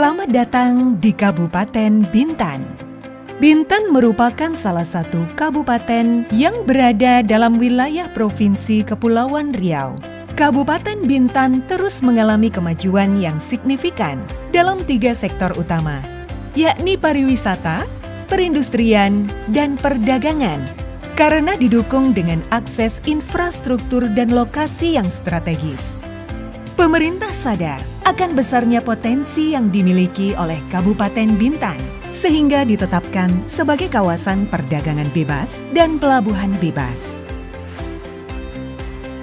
Selamat datang di Kabupaten Bintan. Bintan merupakan salah satu kabupaten yang berada dalam wilayah Provinsi Kepulauan Riau. Kabupaten Bintan terus mengalami kemajuan yang signifikan dalam 3 sektor utama, yakni pariwisata, perindustrian, dan perdagangan, karena didukung dengan akses infrastruktur dan lokasi yang strategis. Pemerintah sadar akan besarnya potensi yang dimiliki oleh Kabupaten Bintan, sehingga ditetapkan sebagai kawasan perdagangan bebas dan pelabuhan bebas.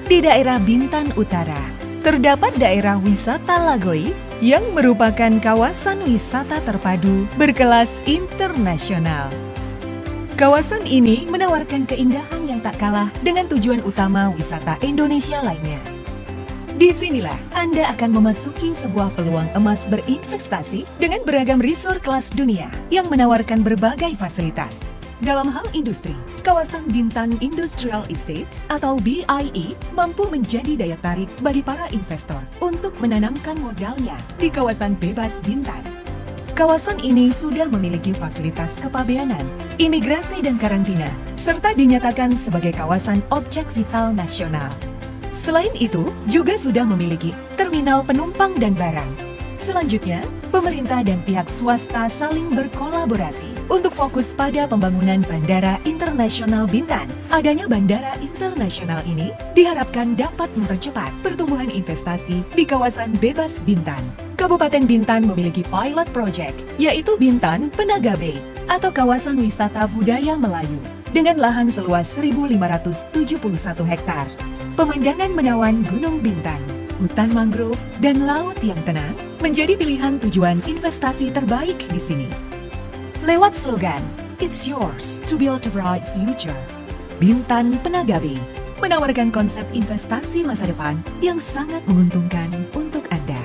Di daerah Bintan Utara, terdapat daerah wisata Lagoi yang merupakan kawasan wisata terpadu berkelas internasional. Kawasan ini menawarkan keindahan yang tak kalah dengan tujuan utama wisata Indonesia lainnya. Disinilah Anda akan memasuki sebuah peluang emas berinvestasi dengan beragam resort kelas dunia yang menawarkan berbagai fasilitas. Dalam hal industri, kawasan Bintan Industrial Estate atau BIE mampu menjadi daya tarik bagi para investor untuk menanamkan modalnya di kawasan bebas Bintan. Kawasan ini sudah memiliki fasilitas kepabeanan, imigrasi dan karantina, serta dinyatakan sebagai kawasan objek vital nasional. Selain itu, juga sudah memiliki terminal penumpang dan barang. Selanjutnya, pemerintah dan pihak swasta saling berkolaborasi untuk fokus pada pembangunan Bandara Internasional Bintan. Adanya Bandara Internasional ini diharapkan dapat mempercepat pertumbuhan investasi di kawasan bebas Bintan. Kabupaten Bintan memiliki pilot project, yaitu Bintan Penaga Bay atau kawasan wisata budaya Melayu dengan lahan seluas 1.571 hektar. Pemandangan menawan Gunung Bintan, hutan mangrove, dan laut yang tenang menjadi pilihan tujuan investasi terbaik di sini. Lewat slogan, "It's yours to build a bright future", Bintan Penaga Bay menawarkan konsep investasi masa depan yang sangat menguntungkan untuk Anda.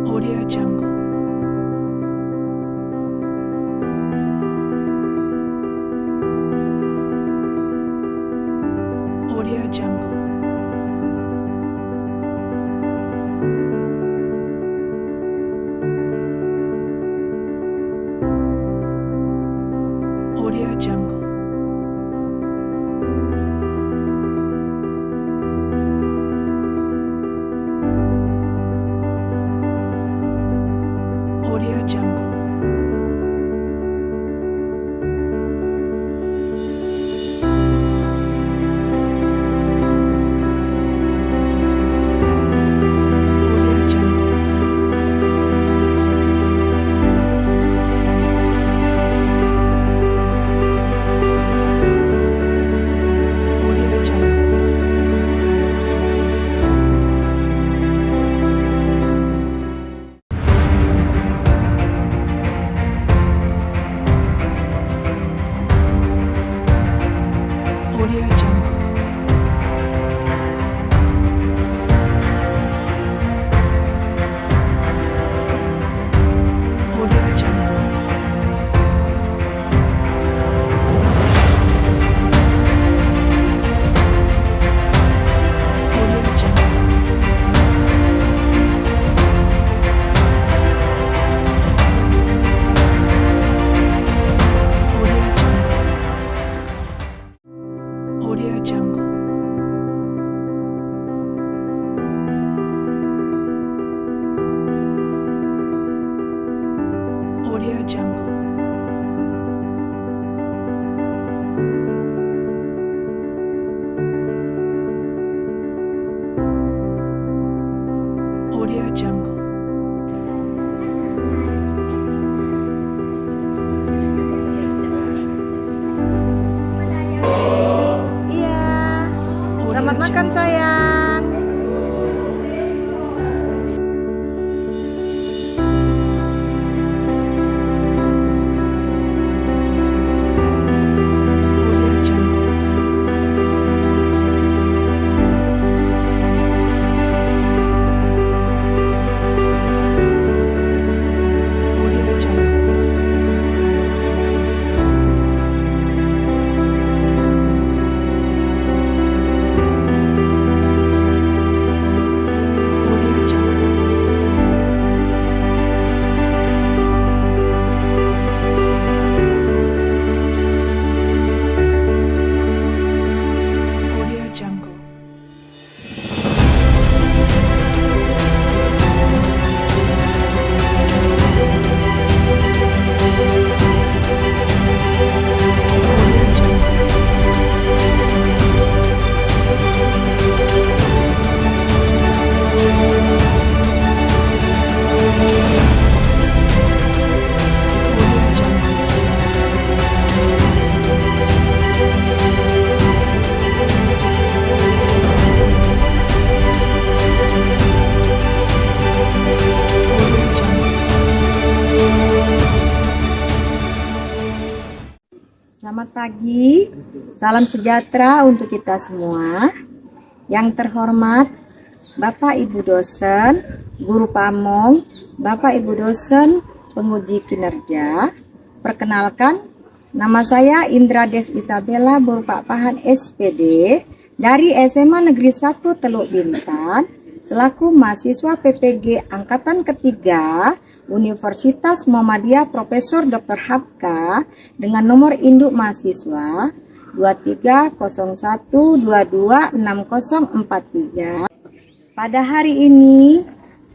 Audio Jungle. Audio Jungle. Audio Jungle. Audio Jungle. Audio Jungle. Audio Jungle. Audio Jungle. Audio Jungle. Audio Jungle. Audio Jungle. Iya, Audio selamat makan Jungle. sayang. Audio Jungle. Audio Jungle. Selamat pagi, salam sejahtera untuk kita semua. Yang terhormat Bapak Ibu dosen, guru pamong, Bapak Ibu dosen, penguji kinerja. Perkenalkan, nama saya Indra Des Isabella Burpak Pahan SPD dari SMA Negeri 1 Teluk Bintan selaku mahasiswa PPG Angkatan Ketiga Universitas Muhammadiyah Profesor Dr. Hapka dengan nomor induk mahasiswa 2301226043. Pada hari ini,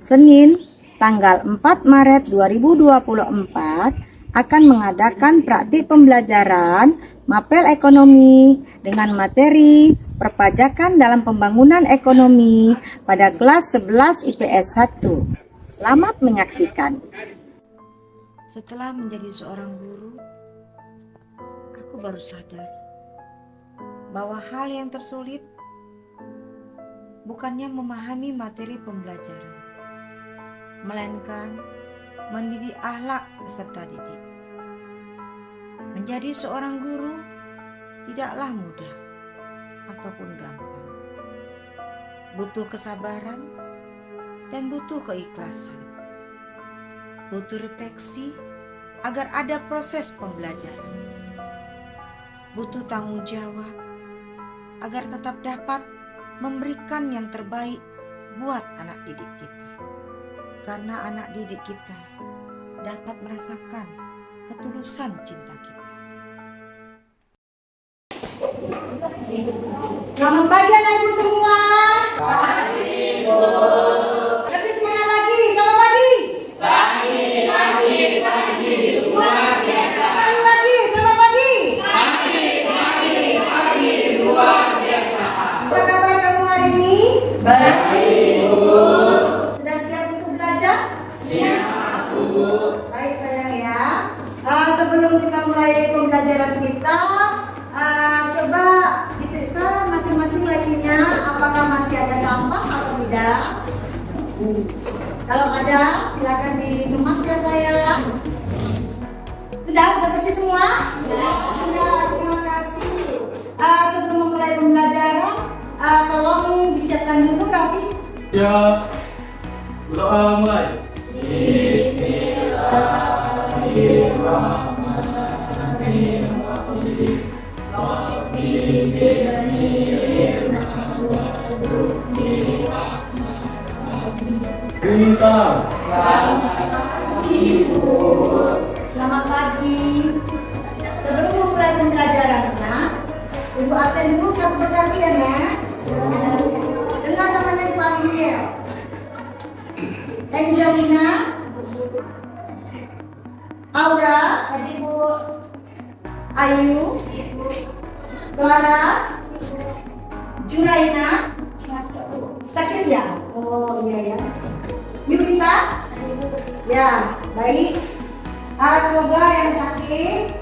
Senin, tanggal 4 Maret 2024, akan mengadakan praktik pembelajaran mapel ekonomi dengan materi perpajakan dalam pembangunan ekonomi pada kelas 11 IPS 1. Selamat menyaksikan. Setelah menjadi seorang guru, aku baru sadar bahwa hal yang tersulit bukannya memahami materi pembelajaran, melainkan mendidik akhlak peserta didik. Menjadi seorang guru tidaklah mudah ataupun gampang. Butuh kesabaran dan butuh keikhlasan. Butuh refleksi agar ada proses pembelajaran. Butuh tanggung jawab agar tetap dapat memberikan yang terbaik buat anak didik kita. Karena anak didik kita dapat merasakan ketulusan cinta kita. Selamat pagi anak-ibu semua. Pagi, Bu. Lebih semangat lagi, selamat pagi. Pagi, luar biasa. Sekali lagi, selamat pagi. Pagi, luar biasa. Apa kabar kamu hari ini? Baik, Bu. Sudah siap untuk belajar? Siap, Bu. Baik sayang ya. Sebelum kita mulai pembelajaran kita, coba diperiksa masing-masing lakinya apakah masih ada sampah atau tidak. Kalau ada, silakan dikemas ya sayang. Sudah bersih semua? Sudah. Ya, terima kasih. Sebelum memulai pembelajaran, tolong disiapkan dulu Raffi. Ya, berdoa mulai. Selamat pagi. Sebelum memulai pembelajarannya, Ibu absen dulu satu persatu ya, Nak. Dengar namanya dipanggil. Angelina, Aura, Ayu, Clara, Juraina, sakit ya? Oh iya ya. Yulita, ya baik. Semoga yang sakit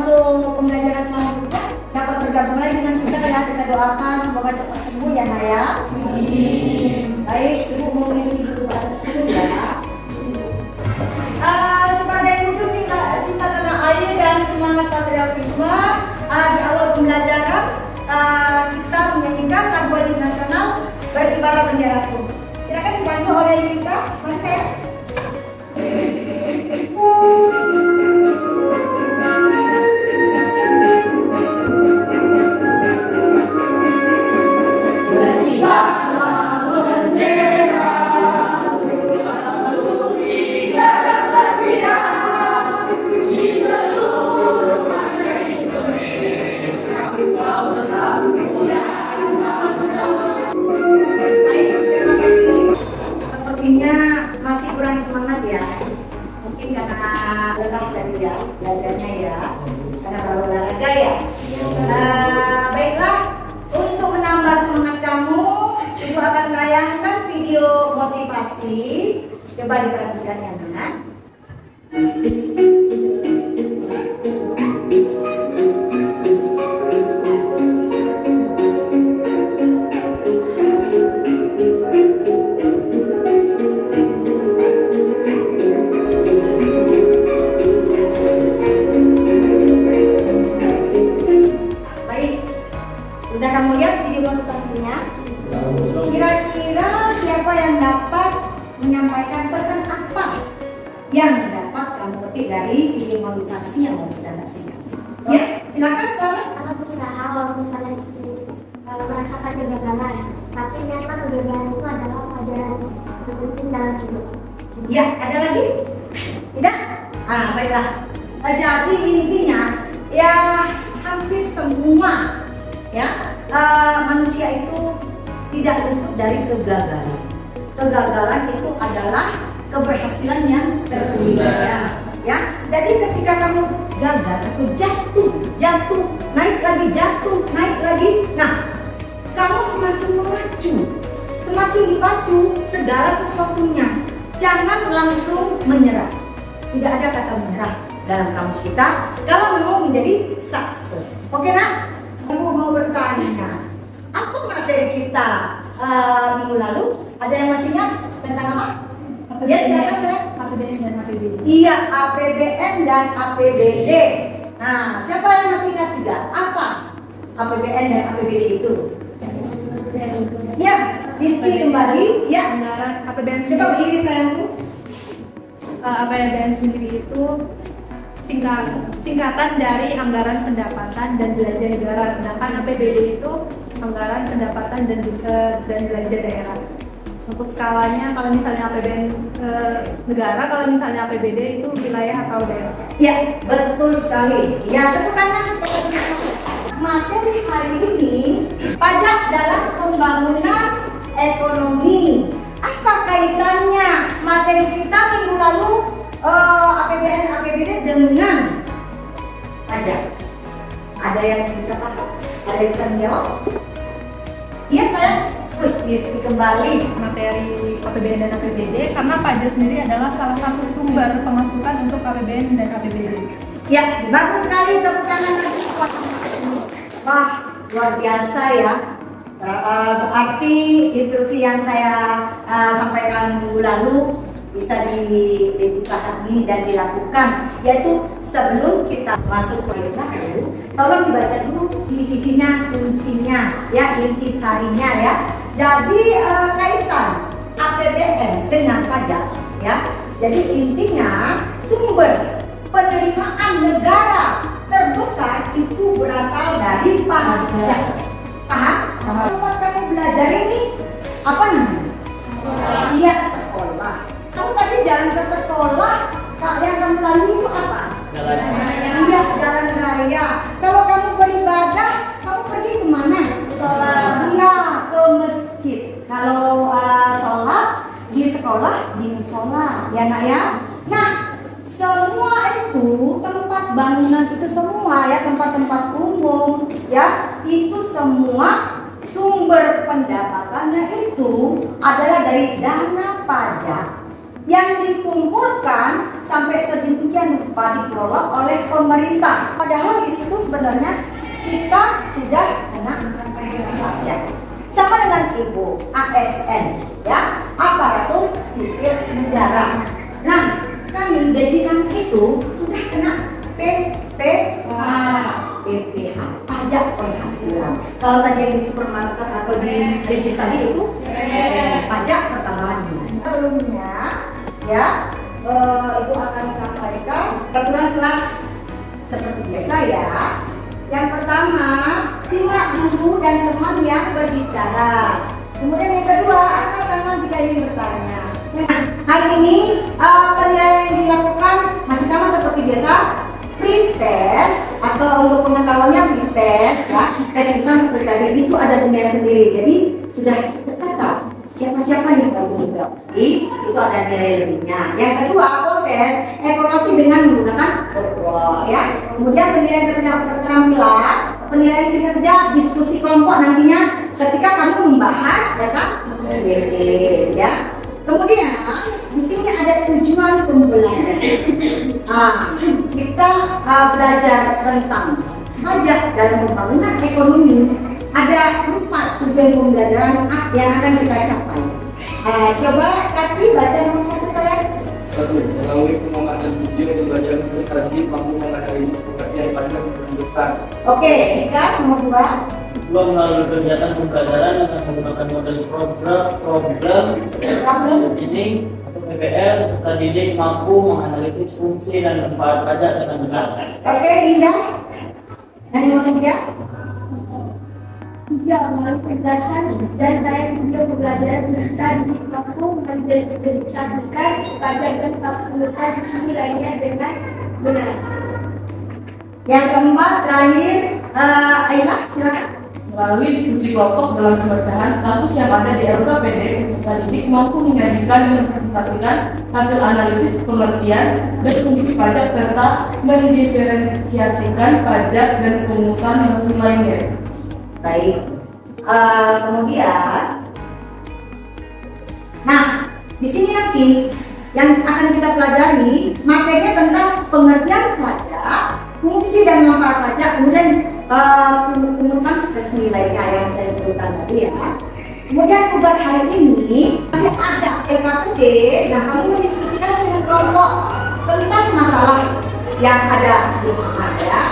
untuk pembelajaran selanjutnya dapat bergabung lagi dengan kita ya. Kita doakan semoga cepat sembuh ya Naya. Baik, Ibu mau isi dulu atas dulu ya. Sebagai wujud cinta tanah air dan semangat patriotisme, di awal pembelajaran kita menyanyikan lagu wajib nasional Berkibarlah Benderaku. Silakan dibantu oleh Yulita. Mari saya. Sepertinya masih kurang semangat ya. Mungkin karena lelah tadi ya, belajarnya ya. Karena baru olahraga ya. Baiklah, untuk menambah semangat kamu, Ibu akan tayangkan video motivasi. Coba diperhatikan ya, Nana. yang dapat kamu petik dari video motivasi yang mau kita saksikan. Ya, silakan Clara. Aku berusaha walaupun pada istri merasakan kegagalan, tapi memang kegagalan itu adalah pelajaran terpenting dalam hidup. Ya, ada lagi? Tidak? Baiklah. Jadi intinya ya hampir semua ya manusia itu tidak luput dari kegagalan. Kegagalan itu adalah keberhasilan yang tertunda. Ya, jadi ketika kamu gagal atau jatuh, naik lagi, jatuh, naik lagi, nah kamu semakin memacu, semakin dipacu segala sesuatunya. Jangan langsung menyerah. Tidak ada kata menyerah dalam kamus kita kalau mau menjadi sukses. Oke nak? Aku mau bertanya, apa materi kita minggu lalu? Ada yang masih ingat tentang apa? Ya silakan saya. APBN dan APBD. Iya, APBN dan APBD. Nah, siapa yang masih ingat juga? Apa APBN dan APBD itu? Ya, listi kembali. Ya, Anggaran APBN coba berdiri sayangku. APBN sendiri itu singkatan dari anggaran pendapatan dan belanja negara, sedangkan APBD itu anggaran pendapatan dan belanja daerah. Untuk skalanya, kalau misalnya APBN negara, kalau misalnya APBD itu wilayah atau daerah. Ya, betul sekali. Ya, tepuk tangan. Materi hari ini pajak dalam pembangunan ekonomi. Apa kaitannya materi kita minggu lalu APBN APBD dengan pajak? Ada yang bisa paham? Ada yang bisa menjawab? Iya saya. Listi kembali. Materi APBN dan APBD karena pajak sendiri adalah salah satu sumber pemasukan untuk APBN dan APBD. Ya, bagus sekali, tepuk tangan. Wah, luar biasa ya. Berarti instruksi yang saya sampaikan minggu lalu bisa dipahami dan dilakukan, yaitu sebelum kita masuk ke baru, tolong dibaca dulu isi-isinya, kuncinya, ya, intisarinya ya. Jadi kaitan APBN dengan pajak, ya. Jadi intinya sumber penerimaan negara terbesar itu berasal dari pajak. Paham? Tempat kamu belajar ini apa namanya? Iya, sekolah. Kamu tadi jalan ke sekolah, yang kamu lalui itu apa? Jalan raya. Iya, jalan raya. Kalau kamu beribadah, kamu pergi kemana? Sholat. Iya, ke masjid. Kalau sholat di sekolah, di musola, ya nak ya. Nah, semua itu tempat bangunan itu semua ya, tempat-tempat umum ya, itu semua sumber pendapatannya itu adalah dari dana pajak yang dikumpulkan sampai sedemikian rupa dikelola oleh pemerintah. Padahal di situ sebenarnya kita sudah kena pajak. Sama dengan ibu ASN ya, aparatur sipil negara. Nah, kami gaji kami itu sudah kena PPH, pajak penghasilan. Kalau tadi yang di supermarket atau di regis tadi itu pajak pertambahan. Sebelumnya ya, Ibu akan sampaikan peraturan kelas seperti biasa ya. Yang pertama, simak guru dan teman yang berbicara. Kemudian yang kedua, angkat tangan jika ingin bertanya. Nah, hari ini penilaian yang dilakukan masih sama seperti biasa, pretest atau untuk pengetahuannya pretest ya. Tes exam seperti tadi itu ada penilaian sendiri. Jadi sudah terkata siapa-siapa yang baru mengikuti itu ada nilai lebihnya. Yang kedua, proses evaluasi dengan menggunakan berpol ya. Kemudian penilaian keterampilan, penilaian kinerja, diskusi kelompok nantinya ketika kamu membahas ya kan, ya. Kemudian di sini ada tujuan pembelajaran. Kita belajar tentang pajak dalam pembangunan ekonomi. Ada 4 tujuan pembelajaran yang akan kita capai. Coba Kaki baca nomor 1 saya. 1. Melalui pengamatan video untuk baca strategi mampu menganalisis pekerjaan pajak penunjukan. Oke, Ika nomor 2. 2. Melalui kegiatan pembelajaran akan menggunakan model program ini atau APBN peserta didik mampu menganalisis fungsi dan manfaat pajak dengan benar. Oke, Indah. Yang mau ya? Tiga, melalui penjelasan dan daya video pembelajaran peserta didik mampu mendeskripsikan pajak dan penggunaan di sini lainnya dengan benar. Yang keempat terakhir, Ayla, silakan. Melalui diskusi kelompok dalam pemecahan kasus yang ada di LKPD, peserta didik mampu menyajikan dan mempresentasikan hasil analisis pengertian dan fungsi pajak serta mendiferensiasikan pajak dan pungutan resmi lainnya. Baik. Kemudian, nah di sini nanti yang akan kita pelajari materinya tentang pengertian pajak, fungsi dan manfaat pajak, kemudian pungutan resmi lainnya yang saya sebutkan tadi ya. Kemudian tugas hari ini nanti ada LKPD, nah kamu mendiskusikan dengan kelompok tentang masalah yang ada di sana ya.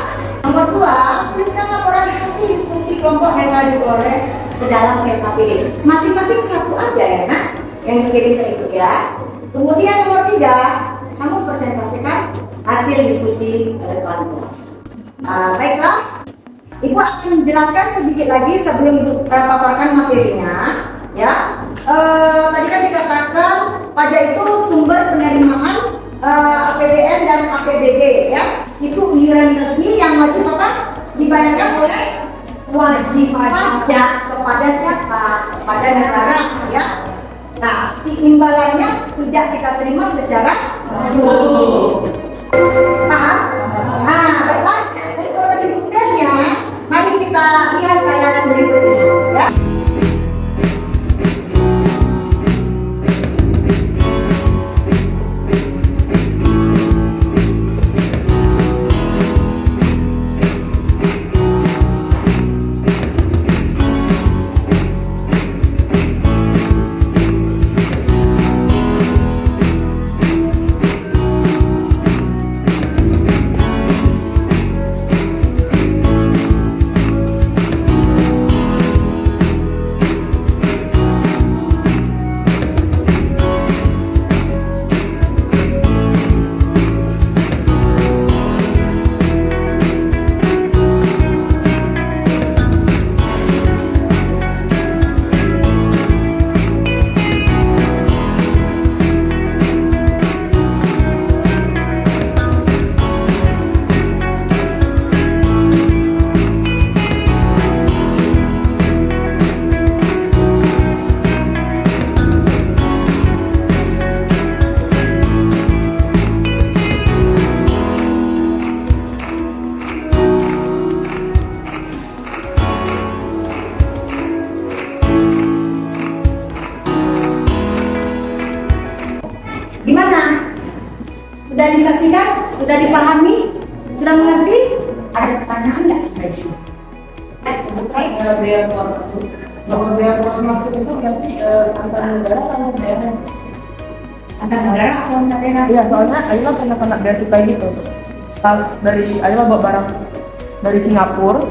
Nomor 2, tuliskan laporan hasil diskusi kelompok yang telah diperoleh ke dalam LKPD. Masing-masing satu aja ya, nah, yang dikirim ke itu ya. Kemudian nomor 3, kamu presentasikan hasil diskusi ke depan kelas. Baiklah, Ibu akan menjelaskan sedikit lagi sebelum Ibu paparkan materinya. Ya, tadi kan dikatakan pajak itu sumber penerimaan APBN dan APBD ya. Itu iuran resmi yang wajib apa? Dibayarkan oleh wajib pajak kepada siapa? Kepada negara ya. Nah, imbalannya tidak kita terima secara langsung. Paham? Nah, baiklah. Untuk lebih detailnya, mari kita lihat tayangan berikut ini ya. Gimana? Sudah disaksikan? Sudah dipahami? Sudah mengerti? Ada pertanyaan nggak sampai sini? Biaya keluar masuk. Kalau biaya keluar masuk itu berarti antar negara atau daerah? Antar negara atau antar daerah? Iya, soalnya Ayla pernah kena bea cukai gitu. Pas dari Ayla bawa barang dari Singapura,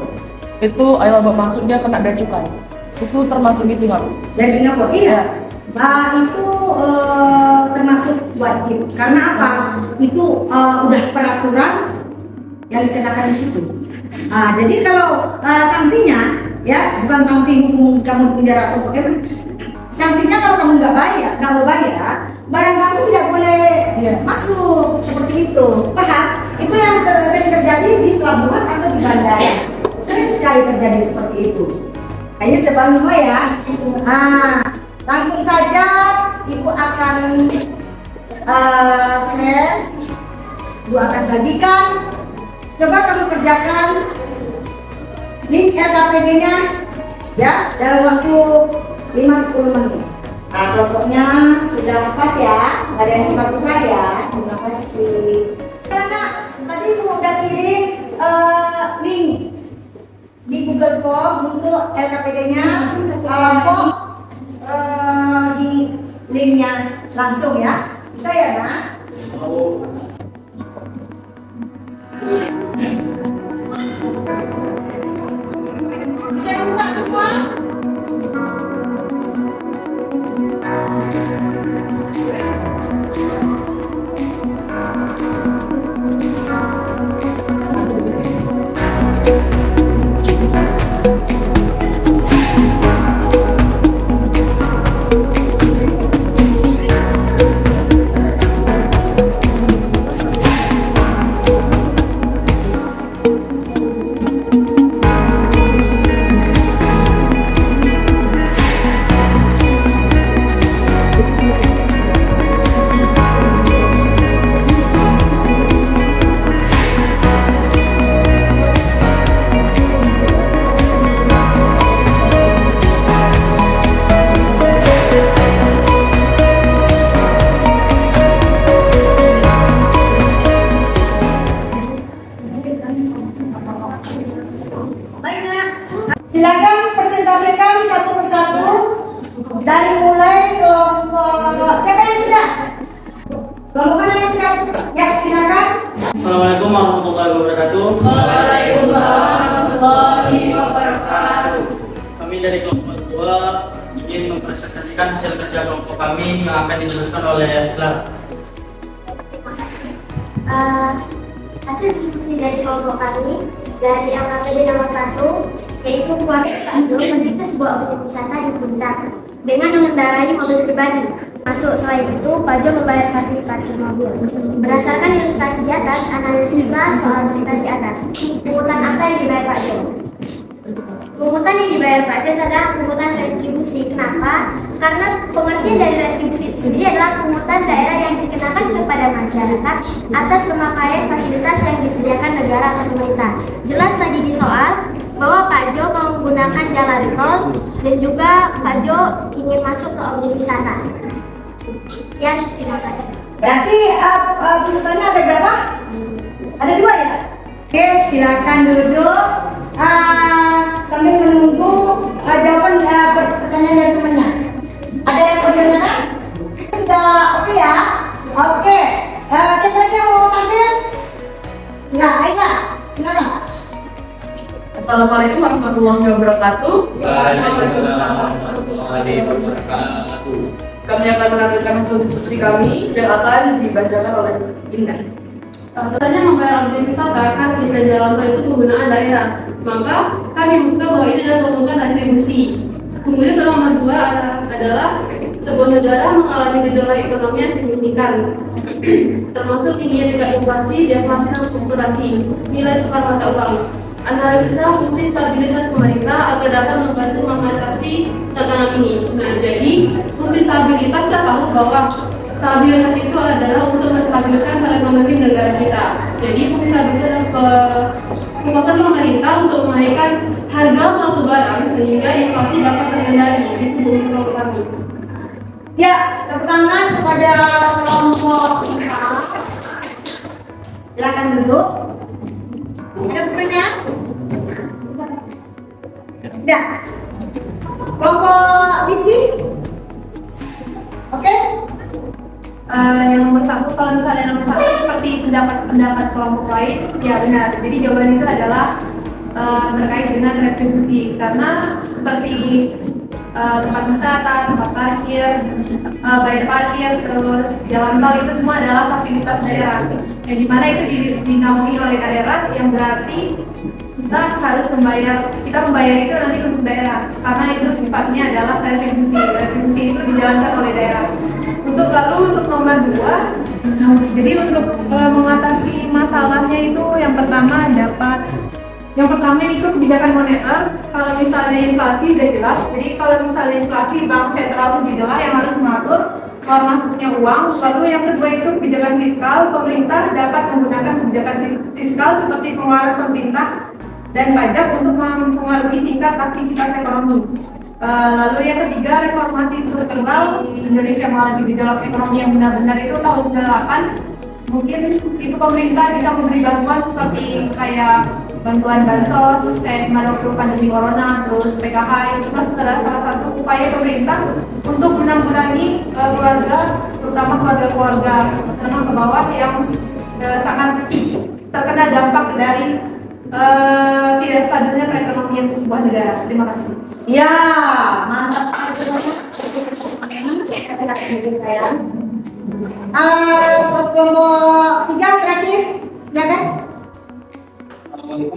itu Ayla bawa masuk dia kena bea cukai. Itu termasuk gitu nggak? Dari Singapura? Iya. Itu termasuk wajib. Karena apa? Itu udah peraturan yang dikenakan di situ. Jadi kalau sanksinya, ya bukan sanksi hukum kamu penjara atau bagaimana. Sanksinya kalau kamu nggak mau bayar, barang kamu tidak boleh masuk seperti itu. Paham? Itu yang sering terjadi di pelabuhan atau di bandara. Sering sekali terjadi seperti itu. Kayaknya sudah paham semua ya. Langsung saja Ibu akan share, Ibu akan bagikan. Coba kamu kerjakan link LKPD-nya ya dalam waktu 5-10 menit. Kelompoknya sudah pas ya, nggak ada yang buka-buka ya. Terima kasih. Karena tadi Ibu udah kirim link di Google Form untuk LKPD-nya. Kelompok di linknya langsung ya, bisa ya nak? Bisa buka semua? mulai kelompok siapa yang sudah? Kelompok mana yang sudah? Ya, silakan. Assalamualaikum warahmatullahi wabarakatuh. Waalaikumsalam warahmatullahi wabarakatuh. Kami dari kelompok 2 ingin mempresentasikan hasil kerja kelompok kami yang akan diteruskan oleh Clara. Hasil diskusi dari kelompok kami dari LKPD nomor 1 yaitu keluarga Pak Jo mendirikan sebuah objek wisata di Puncak dengan mengendarai mobil pribadi. Masuk selain itu, Pak Jo membayar partisipasi mobil. Berdasarkan ilustrasi di atas, analisislah soal cerita di atas. Pungutan apa yang dibayar Pak Jo? Pungutan yang dibayar Pak Jo adalah pungutan retribusi. Kenapa? Karena pengertian dari retribusi itu sendiri adalah pungutan daerah yang dikenakan kepada masyarakat atas pemakaian fasilitas yang disediakan negara atau pemerintah. Jelas tadi di soal bahwa Pak Jo menggunakan jalan tol dan juga Pak Jo ingin masuk ke objek wisata. Ya, terima kasih. Berarti pungutannya ada berapa? Ada 2 ya? Oke, silakan duduk. Sambil menunggu jawaban pertanyaan dari temannya. Ada yang mau ditanyakan? Sudah oke ya? Oke. Siapa lagi yang mau tampil? Nah, Aisyah, silakan. Assalamualaikum warahmatullahi wabarakatuh. Waalaikumsalam warahmatullahi wabarakatuh. Kami akan menampilkan hasil diskusi kami yang akan dibacakan oleh Indah. Katanya membayar objek wisata kan jika jalan tol itu penggunaan daerah, maka kami menganggap bahwa itu adalah penggunaan retribusi. Kemudian nomor 2 adalah sebuah negara mengalami gejolak ekonomi yang signifikan, termasuk tingginya tingkat inflasi, deflasi dan fluktuasi nilai tukar mata uang. Analisa fungsi stabilitas pemerintah agar dapat membantu mengatasi tantangan ini. Nah, jadi fungsi stabilitas kita tahu bahwa stabilitas itu adalah untuk menstabilkan perekonomian negara kita. Jadi fungsi stabilitas adalah kekuatan pemerintah untuk menaikkan harga suatu barang sehingga inflasi dapat terkendali. Itu untuk kelompok kami. Ya, tepuk tangan kepada kelompok kita. Silakan duduk. Ada pertanyaan? Tidak. Kelompok isi? Oke. Yang nomor 1, kalau misalnya nomor 1 seperti pendapat kelompok lain, ya benar. Jadi jawaban itu adalah terkait dengan retribusi, karena seperti tempat wisata, tempat parkir, bayar parkir, terus jalan tol itu semua adalah fasilitas daerah. Yang dimana itu dinaungi oleh daerah, yang berarti kita harus membayar itu nanti untuk daerah, karena itu sifatnya adalah retribusi. Retribusi itu dijalankan oleh daerah. Untuk nomor 2, jadi untuk mengatasi masalahnya itu yang pertama itu kebijakan moneter. Kalau misalnya inflasi udah jelas, jadi kalau misalnya inflasi bank sentral itu adalah yang harus mengatur keluar masuknya uang. Lalu yang kedua itu kebijakan fiskal. Pemerintah dapat menggunakan kebijakan fiskal seperti pengeluaran pemerintah dan pajak untuk mempengaruhi tingkat aktivitas ekonomi. Lalu yang ketiga, reformasi struktural. Indonesia mengalami gejolak ekonomi yang benar-benar itu tahun 98. Mungkin itu pemerintah bisa memberi bantuan seperti kayak bantuan bansos, kayak waktu pandemi corona, terus PKH. Itu adalah salah satu upaya pemerintah untuk menanggulangi keluarga, terutama keluarga menengah ke bawah yang sangat terkena dampak dari tidak stabilnya perekonomian sebuah negara. Terima kasih. Ya, mantap sekali. Buat kelompok 3 terakhir, silakan. Assalamualaikum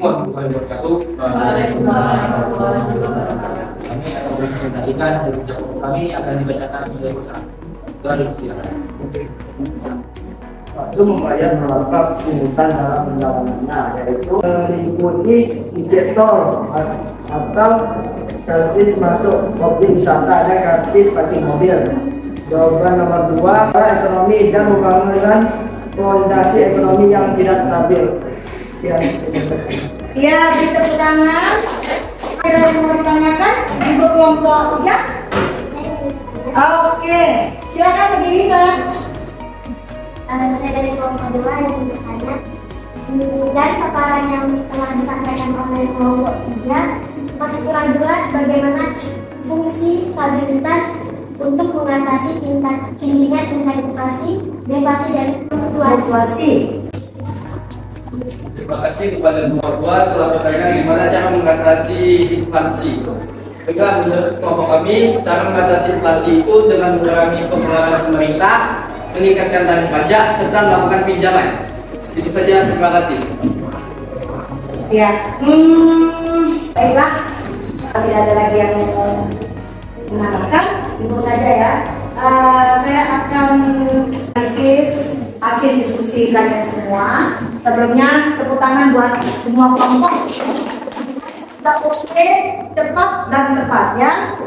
warahmatullahi wabarakatuh. Kami akan mempresentasikan hasil kerja kelompok kami akan dibacakan oleh Putra. Silakan. Itu membayar beberapa pungutan dalam perjalanannya, yaitu mengikuti tiket tol atau karcis masuk objek wisata dan karcis parkir mobil. Jawaban nomor 2, ekonomi dan pembangunan fondasi ekonomi yang tidak stabil. Sekian, terima kasih. Ya, beri tepuk tangan. Ada yang mau ditanyakan untuk kelompok 3? Oke, silakan berdiri saya. Saya dari kelompok 2 yang bertanya dari paparan yang telah disampaikan oleh kelompok 3 masih kurang jelas bagaimana fungsi stabilitas untuk mengatasi tingginya tingkat inflasi, deflasi, dan fluktuasi. Terima kasih kepada semua telah bertanya gimana cara mengatasi inflasi. Juga menurut kelompok kami, cara mengatasi inflasi itu dengan mengurangi pengeluaran pemerintah, meningkatkan tarif pajak, serta melakukan pinjaman. Itu saja, terima kasih. Ya, baiklah. Tidak ada lagi yang mau menambahkan, itu saja ya. Saya akan analisis hasil diskusi kalian semua. Sebelumnya tepuk tangan buat semua kelompok. Oke, cepat dan tepat ya.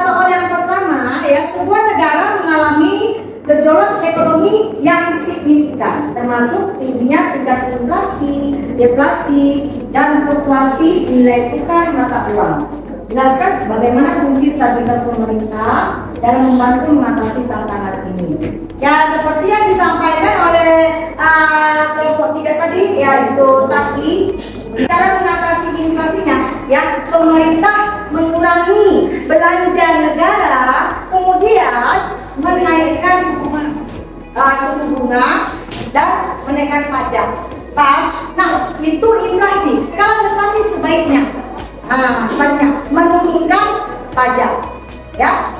Soal yang pertama ya, sebuah negara mengalami gejolak ekonomi yang signifikan, termasuk tingginya tingkat inflasi, deflasi, dan fluktuasi nilai tukar mata uang. Jelaskan bagaimana fungsi stabilitas pemerintah dalam membantu mengatasi tantangan ini. Ya, seperti yang disampaikan oleh kelompok 3 tadi, yaitu tapi cara mengatasi inflasinya, ya pemerintah mengurangi belanja negara, kemudian menaikkan suku bunga dan menaikkan pajak. Nah, itu inflasi. Kalau inflasi sebaiknya menurunkan pajak, ya,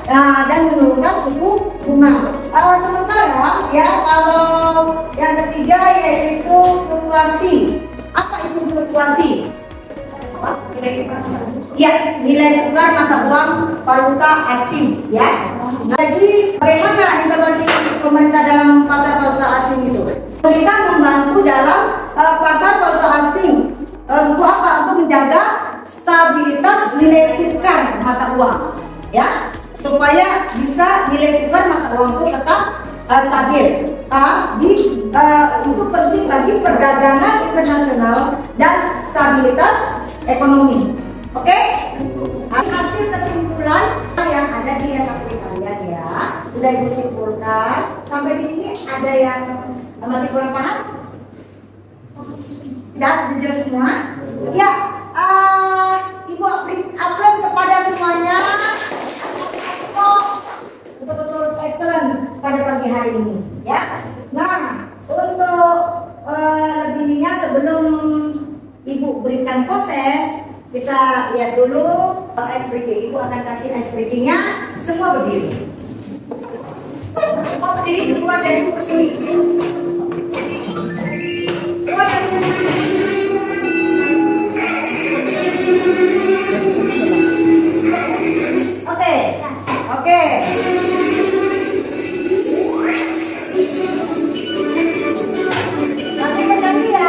dan menurunkan suku bunga. Sementara ya kalau yang ketiga yaitu fluktuasi. Apa itu fluktuasi? Ya, nilai tukar mata uang valuta asing, ya. Jadi bagaimana intervensi pemerintah dalam pasar valuta asing itu? Pemerintah membantu dalam pasar valuta asing untuk apa? Untuk menjaga stabilitas nilai tukar mata uang, ya, supaya bisa nilai tukar mata uang itu tetap stabil. Untuk penting bagi perdagangan internasional dan stabilitas ekonomi. Oke? Hasil kesimpulan yang ada di RKPD kalian ya, sudah Ibu simpulkan. Sampai di sini ada yang masih kurang paham? Tidak, sudah jelas semua? Ya, Ibu beri aplaus kepada semuanya. Betul-betul excellent pada pagi hari ini, ya. Nah, untuk lebihnya sebelum Ibu berikan proses, kita lihat dulu ice breaking. Ibu akan kasih ice breakingnya. Semua berdiri. Semua berdiri keluar dari kursi. Keluar dari kursi. Oke. Nanti berganti ya.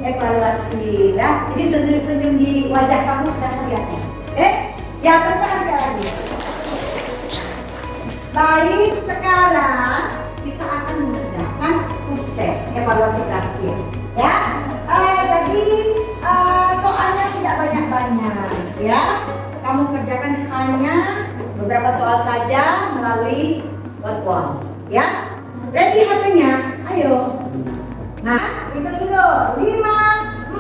evaluasi ya. Jadi senyum-senyum di wajah kamu sudah kelihatan. Yang pertama lagi. Baik, sekarang kita akan mengerjakan tes evaluasi terakhir ya. Jadi soalnya tidak banyak-banyak ya. Kamu kerjakan hanya beberapa soal saja melalui wall ya. Ready HP-nya? Ayo. Nah, itu dulu. 5,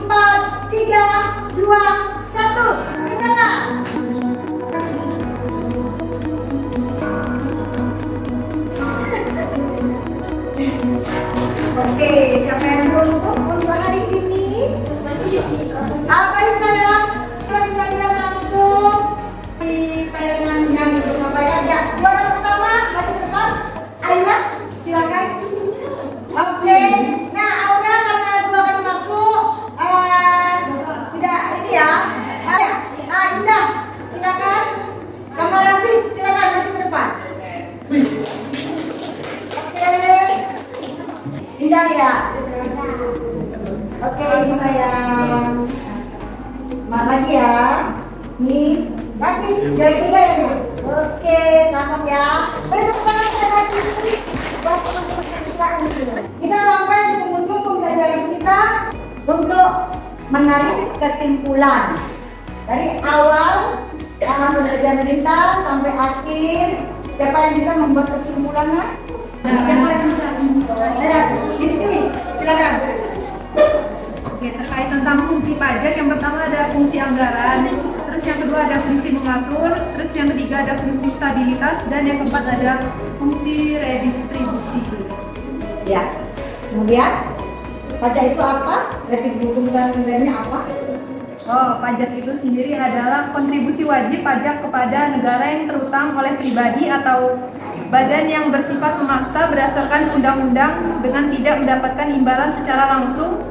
4, 3, 2, 1. Kerjakan. Oke, siapa yang beruntung untuk hari ini? Apa yang saya langsung di tayangan yang itu sampaikan ya. Juara pertama, maju ke depan. Ayla, silakan. Oke, nah Aura karena 2 kali masuk, tidak ini ya. Indah, silakan. Sama Raffi, silakan maju ke depan. Oke, Indah ya. Oke, ini sayang. Semangat lagi ya. Nih, kaki jari 3 ya. Oke, selamat ya. Kita sampai di penghujung pembelajaran kita untuk menarik kesimpulan dari awal pembelajaran kita sampai akhir. Siapa yang bisa membuat kesimpulannya? Siapa yang bisa? Rizky, silakan. Oke, terkait tentang fungsi pajak, yang pertama ada fungsi anggaran, terus yang kedua ada fungsi mengatur, terus yang ketiga ada fungsi stabilitas, dan yang keempat ada fungsi redistribusi. Ya, kemudian pajak itu apa? Kebutuhan nilainya apa? Oh, pajak itu sendiri adalah kontribusi wajib pajak kepada negara yang terutang oleh pribadi atau badan yang bersifat memaksa berdasarkan undang-undang dengan tidak mendapatkan imbalan secara langsung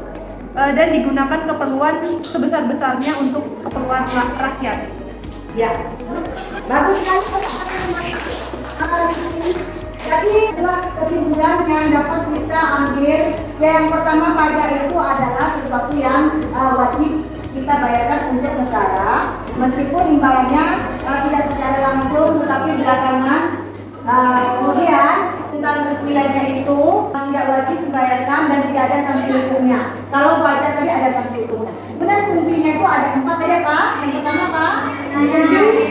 dan digunakan keperluan sebesar-besarnya untuk keperluan rakyat. Ya, bagus kan? Jadi dua kesimpulan yang dapat kita ambil. Yang pertama, pajak itu adalah sesuatu yang wajib kita bayarkan untuk negara, meskipun imbalannya tidak secara langsung, tetapi belakangan. Kemudian kita nilainya itu tidak wajib dibayarkan dan tidak ada sanksi hukumnya. Kalau pajak tadi ada sanksi hukumnya. Benar, fungsinya itu ada 4 ya Pak. Yang pertama Pak, fungsi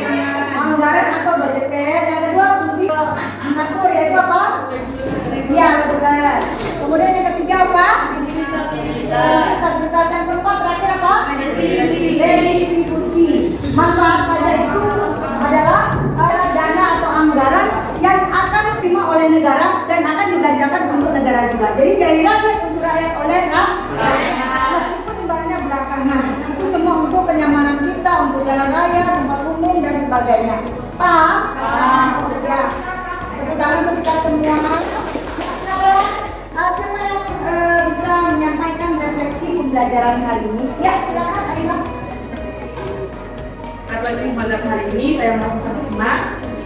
anggaran atau budgeter. Yang kedua fungsi mengatur, yaitu apa? Iya, benar. Kemudian yang ketiga apa? Stabilitas. Yang keempat terakhir apa? Redistribusi. Manfaat pajak itu adalah dana atau anggaran yang akan diterima oleh negara dan akan dibelanjakan untuk negara juga. Jadi dari rakyat untuk rakyat, oleh rakyat. Meskipun imbalannya belakangan, itu semua untuk kenyamanan kita, untuk jalan raya, tempat umum dan sebagainya. Paham? Ya. Tepuk tangan untuk kita semua. Siapa yang bisa menyampaikan refleksi pembelajaran hari ini? Ya, silakan Aila. Refleksi pembelajaran hari ini saya merasa sangat senang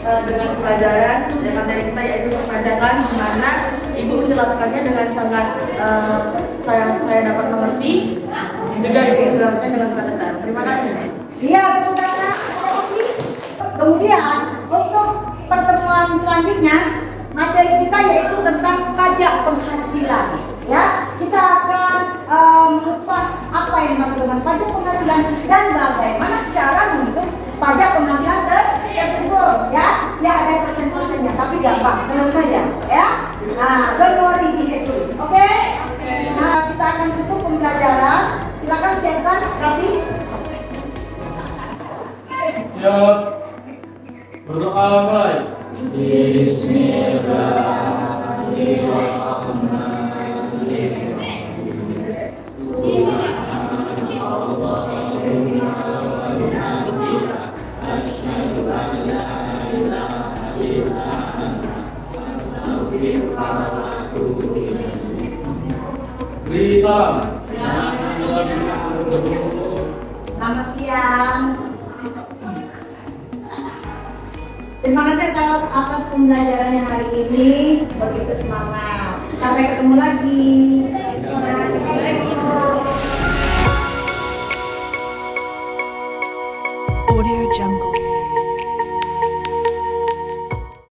dengan pelajaran yang materi kita, yaitu perpajakan, di mana Ibu menjelaskannya dengan sangat saya dapat mengerti, juga Ibu menjelaskan dengan sangat detail. Terima kasih. Iya, betul banget. Kemudian untuk pertemuan selanjutnya materi kita yaitu tentang pajak penghasilan. Ya, kita akan mengupas apa yang dimaksud dengan pajak penghasilan dan bagaimana cara menghitung pajak penghasilan tersebut. Ya ada persen-persennya, tapi gampang, tenang saja. Ya, don't worry gitu. Oke? Nah, kita akan tutup pembelajaran. Silakan siapkan, Raffi. Siap. Berdoa mulai. Salam. Selamat siang. Terima kasih atas pembelajarannya hari ini. Begitu semangat. Sampai ketemu lagi.